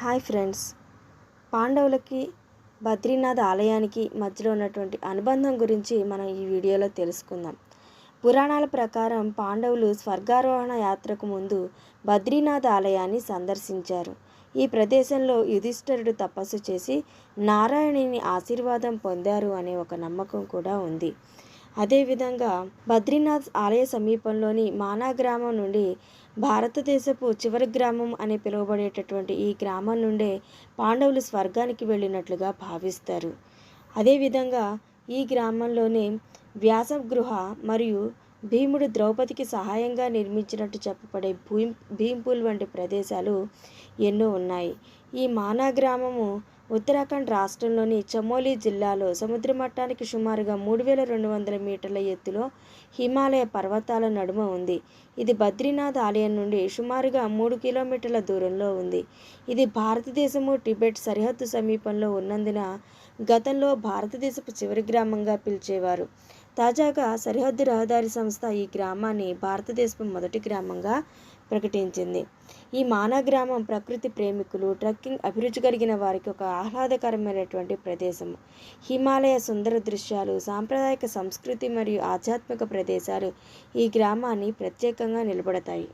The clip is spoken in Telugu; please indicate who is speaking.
Speaker 1: హాయ్ ఫ్రెండ్స్, పాండవులకి బద్రీనాథ్ ఆలయానికి మధ్యలో ఉన్నటువంటి అనుబంధం గురించి మనం ఈ వీడియోలో తెలుసుకుందాం. పురాణాల ప్రకారం పాండవులు స్వర్గారోహణ యాత్రకు ముందు బద్రీనాథ్ ఆలయాన్ని సందర్శించారు. ఈ ప్రదేశంలో యుధిష్ఠిరుడు తపస్సు చేసి నారాయణుని ఆశీర్వాదం పొందారు అనే ఒక నమ్మకం కూడా ఉంది. అదేవిధంగా బద్రీనాథ్ ఆలయ సమీపంలోని మానా గ్రామం నుండి భారతదేశపు చివరి గ్రామం అని పిలువబడేటటువంటి ఈ గ్రామం నుండే పాండవులు స్వర్గానికి వెళ్ళినట్లుగా భావిస్తారు. అదేవిధంగా ఈ గ్రామంలోనే వ్యాసగృహ మరియు భీముడు ద్రౌపదికి సహాయంగా నిర్మించినట్టు చెప్పబడే భీంపూల్ వంటి ప్రదేశాలు ఎన్నో ఉన్నాయి. ఈ మానా గ్రామము ఉత్తరాఖండ్ రాష్ట్రంలోని చమోలి జిల్లాలో సముద్ర మట్టానికి సుమారుగా 3200 మీటర్ల ఎత్తులో హిమాలయ పర్వతాల నడుమ ఉంది. ఇది బద్రీనాథ్ ఆలయం నుండి సుమారుగా 3 కిలోమీటర్ల దూరంలో ఉంది. ఇది భారతదేశము టిబెట్ సరిహద్దు సమీపంలో ఉన్నందున గతంలో భారతదేశపు చివరి గ్రామంగా పిలిచేవారు. తాజాగా సరిహద్దు రహదారి సంస్థ ఈ గ్రామాన్ని భారతదేశపు మొదటి గ్రామంగా ప్రకటించింది. ఈ మానా గ్రామం ప్రకృతి ప్రేమికులు, ట్రెక్కింగ్ అభిరుచి కలిగిన వారికి ఒక ఆహ్లాదకరమైనటువంటి ప్రదేశం. హిమాలయ సుందర దృశ్యాలు, సాంప్రదాయక సంస్కృతి మరియు ఆధ్యాత్మిక ప్రదేశాలు ఈ గ్రామాన్ని ప్రత్యేకంగా నిలబడతాయి.